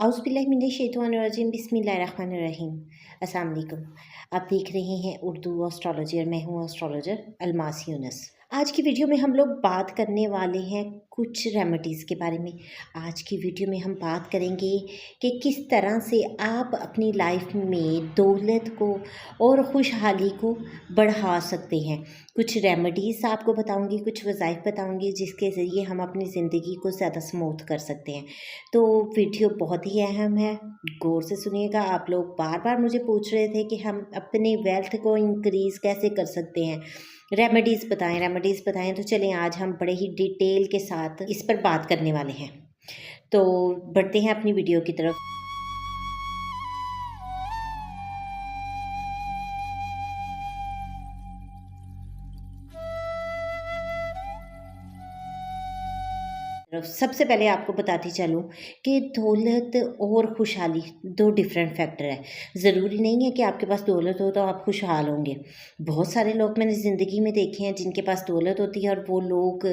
औज़ुबिल्लाहिमिनश्शैतानिर्रजीम बिस्मिल्लाहिर्रहमानिर्रहीम। अस्सलाम वालेकुम। आप देख रहे हैं उर्दू एस्ट्रोलॉजी और मैं हूँ एस्ट्रोलॉजर अलमास यूनुस। आज की वीडियो में हम लोग बात करने वाले हैं कुछ रेमेडीज़ के बारे में। आज की वीडियो में हम बात करेंगे कि किस तरह से आप अपनी लाइफ में दौलत को और खुशहाली को बढ़ा सकते हैं। कुछ रेमेडीज़ आपको बताऊंगी, कुछ वज़ाइफ बताऊंगी जिसके ज़रिए हम अपनी ज़िंदगी को ज़्यादा स्मूथ कर सकते हैं। तो वीडियो बहुत ही अहम है, गौर से सुनिएगा। आप लोग बार बार मुझे पूछ रहे थे कि हम अपनी वेल्थ को इंक्रीज़ कैसे कर सकते हैं, रेमेडीज़ बताएं। तो चलें आज हम बड़े ही डिटेल के साथ इस पर बात करने वाले हैं। तो बढ़ते हैं अपनी वीडियो की तरफ। सबसे पहले आपको बताती चलूँ कि दौलत और खुशहाली दो डिफरेंट फैक्टर है। ज़रूरी नहीं है कि आपके पास दौलत हो तो आप खुशहाल होंगे। बहुत सारे लोग मैंने ज़िंदगी में देखे हैं जिनके पास दौलत होती है और वो लोग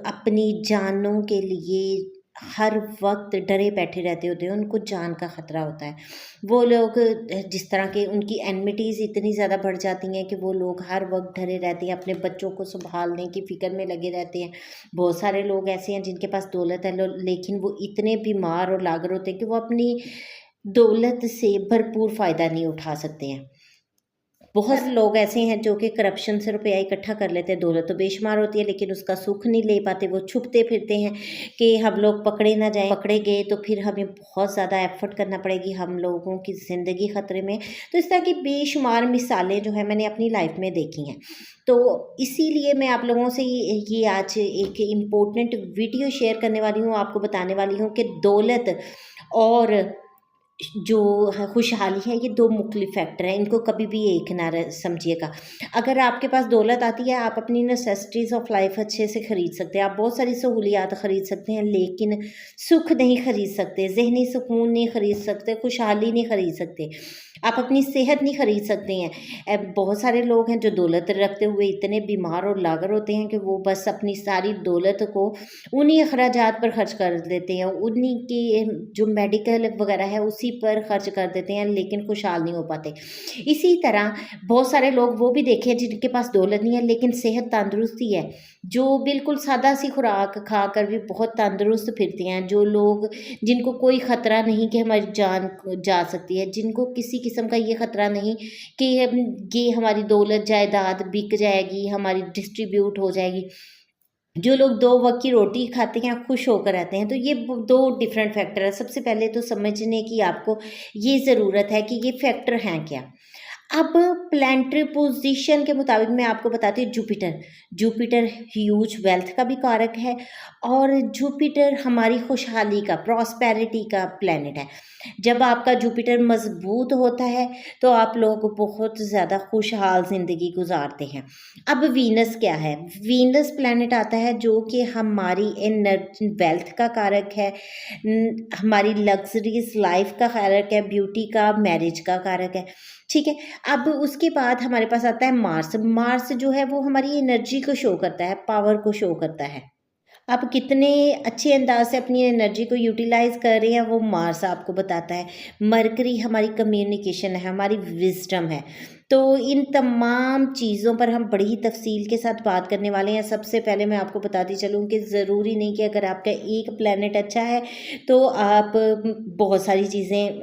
अपनी जानों के लिए हर वक्त डरे बैठे रहते होते हैं, उनको जान का ख़तरा होता है। वो लोग जिस तरह के उनकी एनमिटीज़ इतनी ज़्यादा बढ़ जाती हैं कि वो लोग हर वक्त डरे रहते हैं, अपने बच्चों को संभालने की फ़िक्र में लगे रहते हैं। बहुत सारे लोग ऐसे हैं जिनके पास दौलत है लेकिन वो इतने बीमार और लागर होते हैं कि वो अपनी दौलत से भरपूर फ़ायदा नहीं उठा सकते हैं। बहुत लोग ऐसे हैं जो कि करप्शन से रुपया इकट्ठा कर लेते हैं। दौलत तो बेशुमार होती है लेकिन उसका सुख नहीं ले पाते। वो छुपते फिरते हैं कि हम लोग पकड़े ना जाएं। पकड़े गए तो फिर हमें बहुत ज़्यादा एफर्ट करना पड़ेगी, हम लोगों की ज़िंदगी ख़तरे में। तो इस तरह की बेशुमार मिसालें जो है मैंने अपनी लाइफ में देखी हैं। तो इसीलिए मैं आप लोगों से ये आज एक इम्पोर्टेंट वीडियो शेयर करने वाली हूँ, आपको बताने वाली हूँ कि दौलत और जो खुशहाली है ये दो मुख्तलिफ फैक्टर हैं, इनको कभी भी एक ना समझिएगा। अगर आपके पास दौलत आती है आप अपनी नेसेसिटीज़ ऑफ लाइफ अच्छे से ख़रीद सकते हैं, आप बहुत सारी सहूलियात ख़रीद सकते हैं लेकिन सुख नहीं ख़रीद सकते, ज़हनी सुकून नहीं ख़रीद सकते, खुशहाली नहीं ख़रीद सकते, आप अपनी सेहत नहीं ख़रीद सकते हैं। बहुत सारे लोग हैं जो दौलत रखते हुए इतने बीमार और लागर होते हैं कि वो बस अपनी सारी दौलत को उन्हीं अखराजात पर खर्च कर देते हैं, उन्हीं के जो मेडिकल वगैरह है उसी पर खर्च कर देते हैं लेकिन खुशहाल नहीं हो पाते। इसी तरह बहुत सारे लोग वो भी देखे हैं जिनके पास दौलत नहीं है लेकिन सेहत तंदुरुस्ती है, जो बिल्कुल सादा सी खुराक खाकर भी बहुत तंदुरुस्त फिरते हैं, जो लोग जिनको कोई ख़तरा नहीं कि हमारी जान जा सकती है, जिनको किसी किस्म का ये ख़तरा नहीं कि ये हमारी दौलत जायदाद बिक जाएगी, हमारी डिस्ट्रीब्यूट हो जाएगी। जो लोग 2 वक़्त की रोटी खाते हैं, खुश होकर रहते हैं। तो ये 2 डिफरेंट फैक्टर है। सबसे पहले तो समझने की आपको ये ज़रूरत है कि ये फैक्टर हैं क्या? अब प्लैनेटरी पोजीशन के मुताबिक मैं आपको बताती हूँ। जुपिटर ह्यूज वेल्थ का भी कारक है और जुपिटर हमारी खुशहाली का, प्रॉस्पेरिटी का प्लैनेट है। जब आपका जुपिटर मजबूत होता है तो आप लोग बहुत ज़्यादा खुशहाल ज़िंदगी गुजारते हैं। अब वीनस क्या है? वीनस प्लैनेट आता है जो कि हमारी वेल्थ का कारक है, हमारी लग्जरीज लाइफ का कारक है, ब्यूटी का, मैरिज का कारक है। ठीक है। अब उसके बाद हमारे पास आता है मार्स जो है वो हमारी एनर्जी को शो करता है, पावर को शो करता है। आप कितने अच्छे अंदाज से अपनी एनर्जी को यूटिलाइज कर रहे हैं वो मार्स आपको बताता है। मरकरी हमारी कम्युनिकेशन है, हमारी विजडम है। तो इन तमाम चीज़ों पर हम बड़ी ही तफसील के साथ बात करने वाले हैं। सबसे पहले मैं आपको बताती चलूँ कि ज़रूरी नहीं कि अगर आपका एक प्लैनेट अच्छा है तो आप बहुत सारी चीज़ें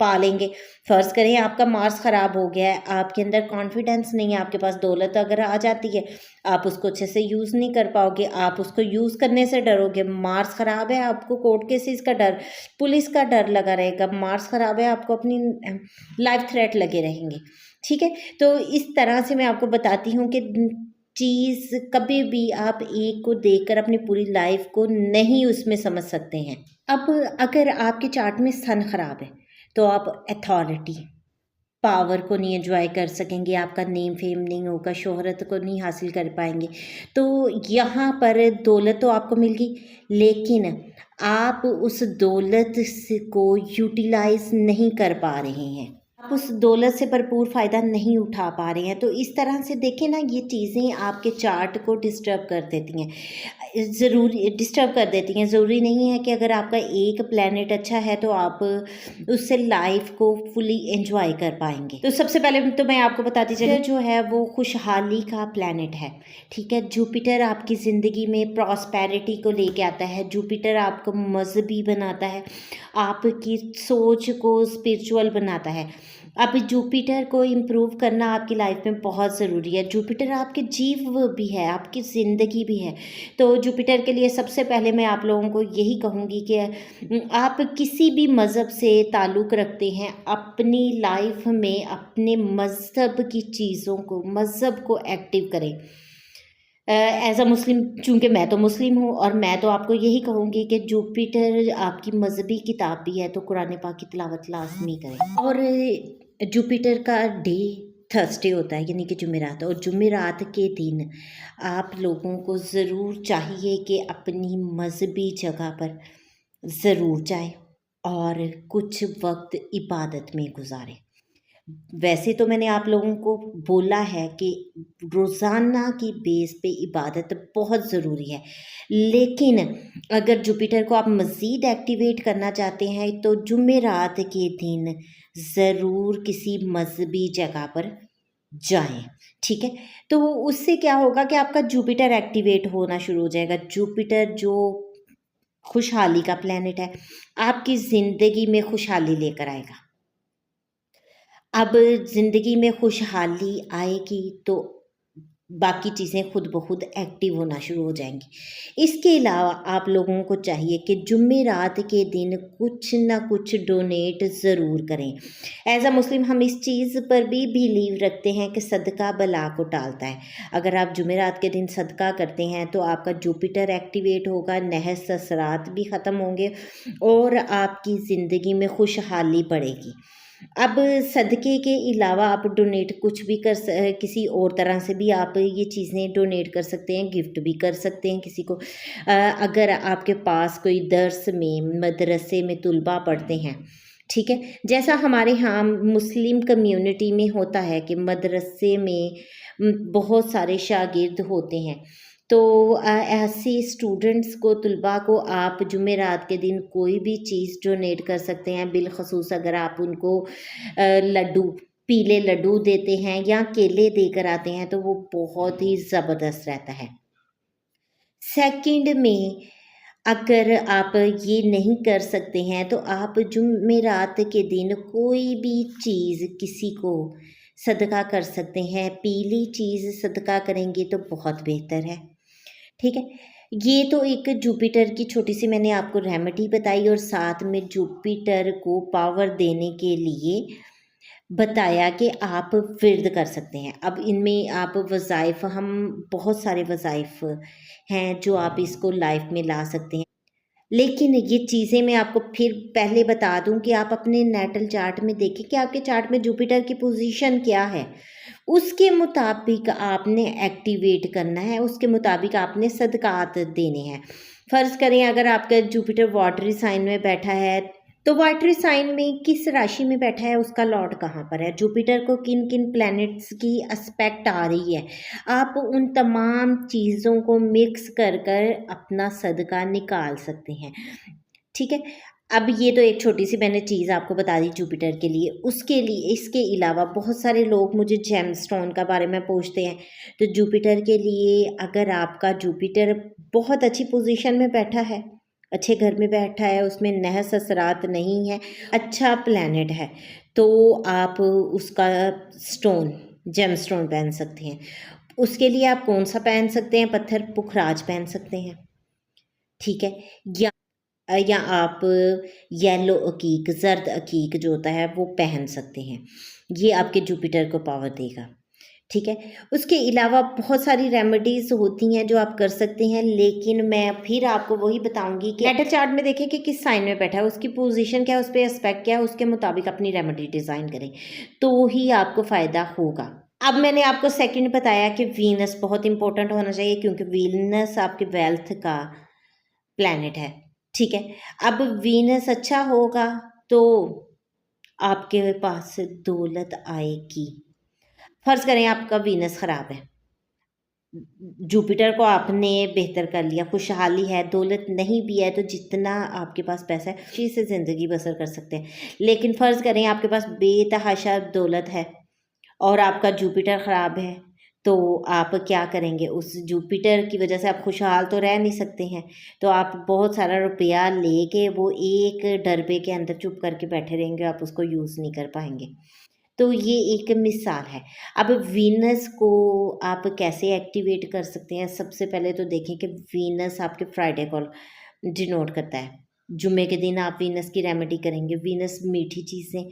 पा लेंगे। फ़र्ज़ करें आपका मार्स ख़राब हो गया है, आपके अंदर कॉन्फिडेंस नहीं है, आपके पास दौलत अगर आ जाती है आप उसको अच्छे से यूज़ नहीं कर पाओगे, आप उसको यूज़ करने से डरोगे। मार्स ख़राब है, आपको कोर्ट केसेस का डर, पुलिस का डर लगा रहेगा। मार्स ख़राब है, आपको अपनी लाइफ थ्रेट लगे रहेंगे। ठीक है। तो इस तरह से मैं आपको बताती हूँ कि चीज़ कभी भी आप एक को देखकर अपनी पूरी लाइफ को नहीं उसमें समझ सकते हैं। अब अगर आपके चार्ट में सन ख़राब है तो आप अथॉरिटी, पावर को नहीं एंजॉय कर सकेंगे, आपका नेम फेम नहीं होगा, शोहरत को नहीं हासिल कर पाएंगे। तो यहाँ पर दौलत तो आपको मिल गई लेकिन आप उस दौलत को यूटिलाइज नहीं कर पा रहे हैं। आप उस दौलत से भरपूर फ़ायदा नहीं उठा पा रहे हैं। तो इस तरह से देखें ना, ये चीज़ें आपके चार्ट को डिस्टर्ब कर देती हैं, ज़रूरी डिस्टर्ब कर देती हैं। ज़रूरी नहीं है कि अगर आपका एक प्लैनेट अच्छा है तो आप उससे लाइफ को फुली एंजॉय कर पाएंगे। तो सबसे पहले तो मैं आपको बताती चलूँ, जो है वो खुशहाली का प्लैनेट है, ठीक है। जुपिटर आपकी ज़िंदगी में प्रॉस्पेरिटी को लेके आता है। जुपिटर आपको मजहबी बनाता है, आपकी सोच को स्पिरिचुअल बनाता है। अब जुपिटर को इम्प्रूव करना आपकी लाइफ में बहुत ज़रूरी है। जुपिटर आपके जीव भी है, आपकी ज़िंदगी भी है। तो जुपिटर के लिए सबसे पहले मैं आप लोगों को यही कहूँगी कि आप किसी भी मज़हब से ताल्लुक़ रखते हैं, अपनी लाइफ में अपने मज़हब की चीज़ों को, मज़हब को एक्टिव करें। एज़ अ मुस्लिम, चूँकि मैं तो मुस्लिम हूँ, और मैं तो आपको यही कहूँगी कि जुपिटर आपकी मज़हबी किताब भी है, तो कुरान पाक की तिलावत लाज़मी करें। और जुपिटर का डे थर्सडे होता है, यानी कि जुमेरात, और जुमेरात के दिन आप लोगों को ज़रूर चाहिए कि अपनी मज़हबी जगह पर ज़रूर जाएं और कुछ वक्त इबादत में गुजारें। वैसे तो मैंने आप लोगों को बोला है कि रोज़ाना की बेस पे इबादत बहुत ज़रूरी है, लेकिन अगर जुपिटर को आप मज़ीद एक्टिवेट करना चाहते हैं तो जुमेरात के दिन ज़रूर किसी मज़हबी जगह पर जाएं, ठीक है। तो उससे क्या होगा कि आपका जुपिटर एक्टिवेट होना शुरू हो जाएगा। जुपिटर जो खुशहाली का प्लैनेट है, आपकी ज़िंदगी में खुशहाली लेकर आएगा। अब ज़िंदगी में खुशहाली आएगी तो बाकी चीज़ें खुद ब खुद एक्टिव होना शुरू हो जाएंगी। इसके अलावा आप लोगों को चाहिए कि जुमेरात के दिन कुछ ना कुछ डोनेट ज़रूर करें। एज़ अ मुस्लिम हम इस चीज़ पर भी बिलीव रखते हैं कि सदका बला को टालता है। अगर आप जुमेरात के दिन सदका करते हैं तो आपका जुपिटर एक्टिवेट होगा, नहस असरात भी ख़त्म होंगे और आपकी ज़िंदगी में खुशहाली बढ़ेगी। अब सदक़े के अलावा आप डोनेट कुछ भी किसी और तरह से भी आप ये चीज़ें डोनेट कर सकते हैं, गिफ्ट भी कर सकते हैं किसी को। अगर आपके पास कोई दर्स में, मदरसे में तुलबा पढ़ते हैं, ठीक है, जैसा हमारे यहाँ मुस्लिम कम्युनिटी में होता है कि मदरसे में बहुत सारे शागिर्द होते हैं, तो ऐसे स्टूडेंट्स को, तुलबा को आप जुमेरात के दिन कोई भी चीज़ डोनेट कर सकते हैं। बिलखसूस अगर आप उनको लड्डू, पीले लड्डू देते हैं या केले देकर आते हैं तो वो बहुत ही ज़बरदस्त रहता है। सेकंड में अगर आप ये नहीं कर सकते हैं तो आप जुमेरात के दिन कोई भी चीज़ किसी को सदका कर सकते हैं। पीली चीज़ सदका करेंगे तो बहुत बेहतर है, ठीक है। ये तो एक जुपिटर की छोटी सी मैंने आपको रेमेडी बताई और साथ में जुपिटर को पावर देने के लिए बताया कि आप विर्द कर सकते हैं। अब इनमें आप वज़ाइफ, हम बहुत सारे वज़ाइफ हैं जो आप इसको लाइफ में ला सकते हैं। लेकिन ये चीज़ें मैं आपको फिर पहले बता दूं कि आप अपने नेटल चार्ट में देखें कि आपके चार्ट में जुपिटर की पोजीशन क्या है, उसके मुताबिक आपने एक्टिवेट करना है, उसके मुताबिक आपने सदकात देने हैं। फ़र्ज़ करें अगर आपका जुपिटर वाटरी साइन में बैठा है तो वाटरी साइन में किस राशि में बैठा है, उसका लॉर्ड कहाँ पर है, जुपिटर को किन किन प्लैनेट्स की एस्पेक्ट आ रही है, आप उन तमाम चीज़ों को मिक्स कर कर अपना सदका निकाल सकते हैं, ठीक है। अब ये तो एक छोटी सी मैंने चीज़ आपको बता दी जुपिटर के लिए। उसके लिए, इसके अलावा बहुत सारे लोग मुझे जेमस्टोन का बारे में पूछते हैं, तो जुपिटर के लिए अगर आपका जुपिटर बहुत अच्छी पोजीशन में बैठा है, अच्छे घर में बैठा है, उसमें नहस असरात नहीं है, अच्छा प्लैनेट है, तो आप उसका स्टोन, जेमस्टोन पहन सकते हैं। उसके लिए आप कौन सा पहन सकते हैं, पत्थर पुखराज पहन सकते हैं, ठीक है। या आप येलो अकीक, जर्द अकीक जो होता है वो पहन सकते हैं। ये आपके जुपिटर को पावर देगा, ठीक है। उसके अलावा बहुत सारी रेमेडीज़ होती हैं जो आप कर सकते हैं, लेकिन मैं फिर आपको वही बताऊंगी कि नेटल चार्ट में देखें कि किस साइन में बैठा है, उसकी पोजीशन क्या है, उस पर एस्पेक्ट क्या है, उसके मुताबिक अपनी रेमेडी डिज़ाइन करें तो ही आपको फ़ायदा होगा। अब मैंने आपको सेकंड बताया कि वीनस बहुत इंपॉर्टेंट होना चाहिए, क्योंकि वीनस आपके वेल्थ का प्लैनेट है, ठीक है। अब वीनस अच्छा होगा तो आपके पास दौलत आएगी। फ़र्ज़ करें आपका वीनस ख़राब है, जुपिटर को आपने बेहतर कर लिया, खुशहाली है, दौलत नहीं भी है तो जितना आपके पास पैसा है उसी से ज़िंदगी बसर कर सकते हैं। लेकिन फ़र्ज़ करें आपके पास बेतहाशा दौलत है और आपका जुपिटर ख़राब है, तो आप क्या करेंगे? उस जुपिटर की वजह से आप खुशहाल तो रह नहीं सकते हैं, तो आप बहुत सारा रुपया लेके वो एक डरबे के अंदर चुप करके बैठे रहेंगे, आप उसको यूज़ नहीं कर पाएँगे। तो ये एक मिसाल है। अब वीनस को आप कैसे एक्टिवेट कर सकते हैं? सबसे पहले तो देखें कि वीनस आपके फ्राइडे को डिनोट करता है। जुम्मे के दिन आप वीनस की रेमेडी करेंगे। वीनस मीठी चीज़ें,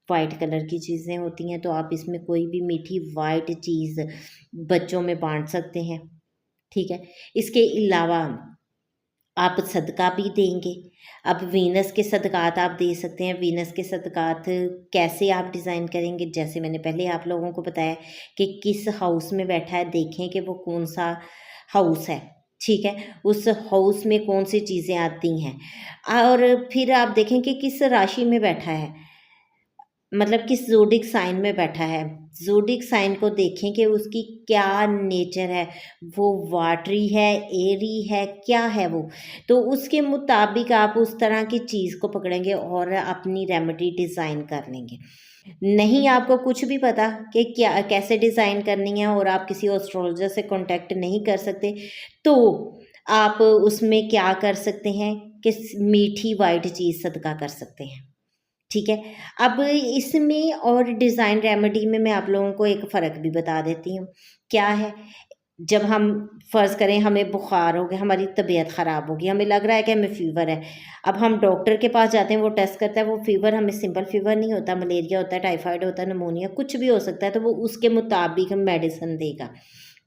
वाइट कलर की चीज़ें होती हैं, तो आप इसमें कोई भी मीठी वाइट चीज़ बच्चों में बाँट सकते हैं, ठीक है? इसके अलावा आप सदका भी देंगे। अब वीनस के सदक़ात आप दे सकते हैं। वीनस के सदक़ात कैसे आप डिज़ाइन करेंगे? जैसे मैंने पहले आप लोगों को बताया कि किस हाउस में बैठा है, देखें कि वो कौन-सा हाउस है, ठीक है? उस हाउस में कौन-सी चीज़ें आती हैं और फिर आप देखें कि किस राशि में बैठा है। मतलब किस ज़ोडिक साइन में बैठा है। ज़ोडिक साइन को देखें कि उसकी क्या नेचर है, वो वाटरी है, एयरी है, क्या है वो? तो उसके मुताबिक आप उस तरह की चीज़ को पकड़ेंगे और अपनी रेमेडी डिज़ाइन कर लेंगे। नहीं आपको कुछ भी पता कि क्या कैसे डिज़ाइन करनी है और आप किसी एस्ट्रोलॉजर से कॉन्टैक्ट नहीं कर सकते, तो आप उसमें क्या कर सकते हैं कि मीठी वाइट चीज़ सदका कर सकते हैं। ठीक है। अब इसमें और डिज़ाइन रेमेडी में मैं आप लोगों को एक फ़र्क भी बता देती हूँ। क्या है, जब हम फ़र्ज़ करें हमें बुखार हो गया, हमारी तबीयत ख़राब हो गई, हमें लग रहा है कि हमें फ़ीवर है। अब हम डॉक्टर के पास जाते हैं, वो टेस्ट करता है, वो फ़ीवर हमें सिंपल फ़ीवर नहीं होता, मलेरिया होता है, टाइफाइड होता है, निमोनिया कुछ भी हो सकता है, तो वो उसके मुताबिक मेडिसिन देगा।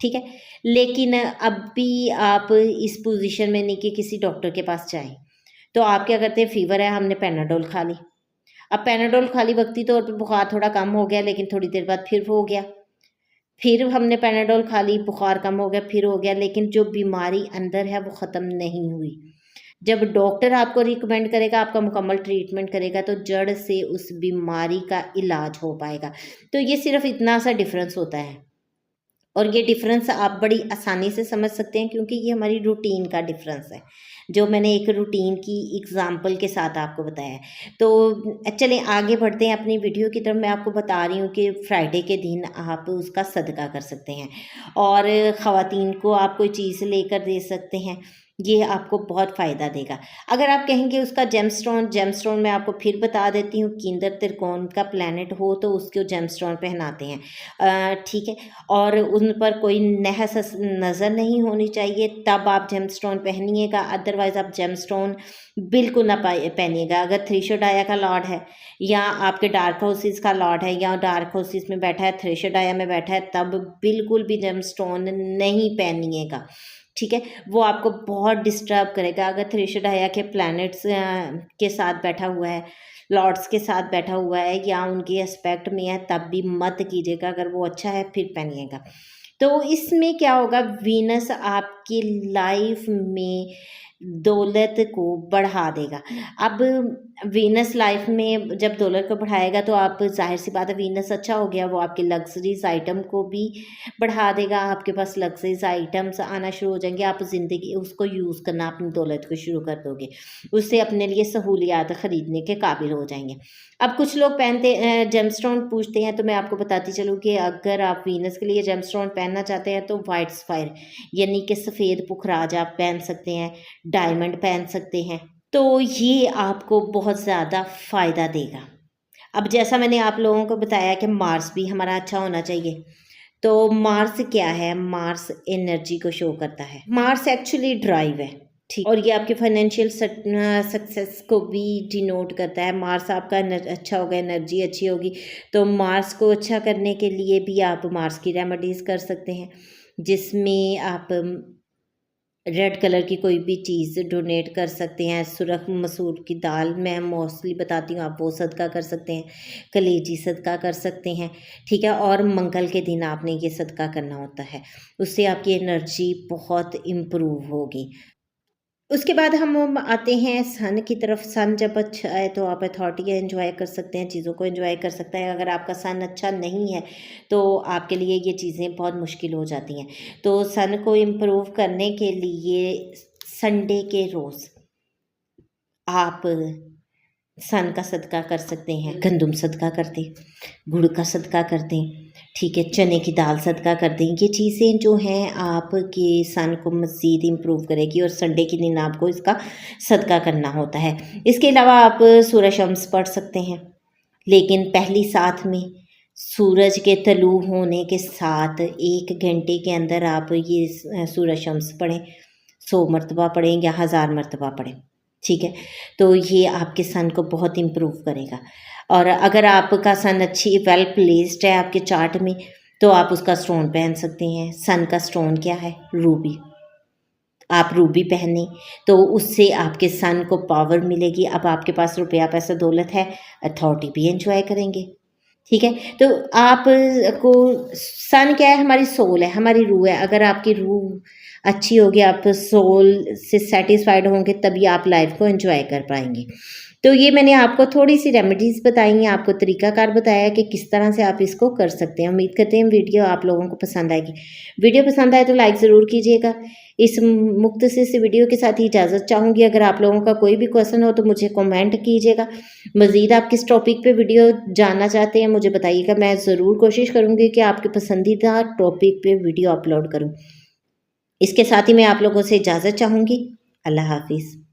ठीक है। लेकिन अब भी आप इस पोज़ीशन में नहीं कि किसी डॉक्टर के पास जाएँ। तो आप क्या करते हैं, फ़ीवर है, हमने पैनाडोल खा ली। अब पैनाडोल खाली वक्ती तौर पे बुखार थोड़ा कम हो गया, लेकिन थोड़ी देर बाद फिर हो गया। फिर हमने पैनाडोल खा ली, बुखार कम हो गया, फिर हो गया, लेकिन जो बीमारी अंदर है वो ख़त्म नहीं हुई। जब डॉक्टर आपको रिकमेंड करेगा, आपका मुकम्मल ट्रीटमेंट करेगा, तो जड़ से उस बीमारी का इलाज हो पाएगा। तो ये सिर्फ़ इतना सा डिफ़रेंस होता है। और ये डिफ़रेंस आप बड़ी आसानी से समझ सकते हैं क्योंकि ये हमारी रूटीन का डिफ़रेंस है, जो मैंने एक रूटीन की एग्ज़ाम्पल के साथ आपको बताया है। तो चलें आगे बढ़ते हैं अपनी वीडियो की तरफ। मैं आपको बता रही हूँ कि फ्राइडे के दिन आप उसका सदका कर सकते हैं और ख़वातीन को आप कोई चीज़ लेकर दे सकते हैं, ये आपको बहुत फ़ायदा देगा। अगर आप कहेंगे उसका जेमस्टोन मैं आपको फिर बता देती हूँ, केंद्र त्रिकोण का प्लैनेट हो तो उसको जेमस्टोन पहनाते हैं। ठीक है। और उन पर कोई नहस नज़र नहीं होनी चाहिए, तब आप जेमस्टोन पहनिएगा, अदरवाइज़ आप जेमस्टोन बिल्कुल ना पहनिएगा। अगर थ्रीशोडाया का लॉर्ड है या आपके डार्क हाउसेस का लॉर्ड है या डार्क हाउसेस में बैठा है, थ्रीशोडाया में बैठा है, तब बिल्कुल भी जेमस्टोन नहीं पहनिएगा। ठीक है, वो आपको बहुत डिस्टर्ब करेगा। अगर थ्रीशोडाया के प्लैनेट्स के साथ बैठा हुआ है, लॉर्ड्स के साथ बैठा हुआ है या उनके एस्पेक्ट में है, तब भी मत कीजिएगा। अगर वो अच्छा है फिर पहनिएगा। तो इसमें क्या होगा, वीनस आपकी लाइफ में दौलत को बढ़ा देगा। अब वीनस लाइफ में जब दौलत को बढ़ाएगा तो आप ज़ाहिर सी बात है, वीनस अच्छा हो गया, वो आपके लग्ज़रीज़ आइटम को भी बढ़ा देगा। आपके पास लग्ज़रीज़ आइटम्स आना शुरू हो जाएँगे, आप ज़िंदगी उसको यूज़ करना अपनी दौलत को शुरू कर दोगे। उससे अपने लिए सहूलियात ख़रीदने के काबिल हो जाएँगे। अब कुछ लोग पहनते जेमस्टोन पूछते हैं, तो मैं आपको बताती चलूँ कि अगर आप वीनस के लिए जेमस्टोन पहनना चाहते हैं तो व्हाइट सफ़ायर यानी कि सफ़ेद पुखराज आप पहन सकते हैं, डायमंड पहन सकते हैं। तो ये आपको बहुत ज़्यादा फ़ायदा देगा। अब जैसा मैंने आप लोगों को बताया कि मार्स भी हमारा अच्छा होना चाहिए। तो मार्स क्या है? मार्स एनर्जी को शो करता है। मार्स एक्चुअली ड्राइव है, ठीक, और ये आपके फाइनेंशियल सक्सेस को भी डिनोट करता है। मार्स आपका अच्छा होगा, एनर्जी अच्छी होगी, तो मार्स को अच्छा करने के लिए भी आप मार्स की रेमेडीज़ कर सकते हैं, जिसमें आप रेड कलर की कोई भी चीज़ डोनेट कर सकते हैं। सुरख मसूर की दाल मैं मोस्टली बताती हूँ, आप वो सदका कर सकते हैं, कलेजी सदका कर सकते हैं, ठीक है। और मंगल के दिन आपने ये सदका करना होता है, उससे आपकी एनर्जी बहुत इम्प्रूव होगी। उसके बाद हम आते हैं सन की तरफ। सन जब अच्छा है तो आप अथॉरिटी एंजॉय कर सकते हैं, चीज़ों को एंजॉय कर सकते हैं। अगर आपका सन अच्छा नहीं है तो आपके लिए ये चीज़ें बहुत मुश्किल हो जाती हैं। तो सन को इम्प्रूव करने के लिए संडे के रोज़ आप सन का सदका कर सकते हैं, गंदुम सदका कर दें, गुड़ का सदका कर दें, ठीक है, चने की दाल सदका कर दें। ये चीज़ें जो हैं आपके सन को मज़ीद इम्प्रूव करेगी और संडे के दिन आपको इसका सदका करना होता है। इसके अलावा आप सूरज शम्स पढ़ सकते हैं, लेकिन पहली साथ में सूरज के तलू होने के साथ 1 घंटे के अंदर आप ये सूरज शम्स पढ़ें, 100 मरतबा पढ़ें या 1000 मरतबा पढ़ें, ठीक है। तो ये आपके सन को बहुत इम्प्रूव करेगा। और अगर आपका सन अच्छी वेल प्लेस्ड है आपके चार्ट में तो आप उसका स्टोन पहन सकते हैं। सन का स्टोन क्या है? रूबी। आप रूबी पहने तो उससे आपके सन को पावर मिलेगी। अब आपके पास रुपया पैसा दौलत है, अथॉरिटी भी एंजॉय करेंगे, ठीक है। तो आप को सन क्या है? हमारी सोल है, हमारी रूह है। अगर आपकी रूह अच्छी होगी, आप सोल से सेटिस्फाइड होंगे, तभी आप लाइफ को एंजॉय कर पाएंगे। तो ये मैंने आपको थोड़ी सी रेमेडीज़ बताई हैं, आपको तरीकाकार बताया कि किस तरह से आप इसको कर सकते हैं। उम्मीद करते हैं वीडियो आप लोगों को पसंद आएगी। वीडियो पसंद आए तो लाइक ज़रूर कीजिएगा। इस मुख्तसर से वीडियो के साथ ही इजाज़त चाहूँगी। अगर आप लोगों का कोई भी क्वेश्चन हो तो मुझे कमेंट कीजिएगा। मज़ीद आप किस टॉपिक पे वीडियो जानना चाहते हैं मुझे बताइएगा। मैं ज़रूर कोशिश करूँगी कि आपके पसंदीदा टॉपिक पे वीडियो अपलोड करूँ। इसके साथ ही मैं आप लोगों से इजाज़त चाहूँगी। अल्लाह हाफ़िज़।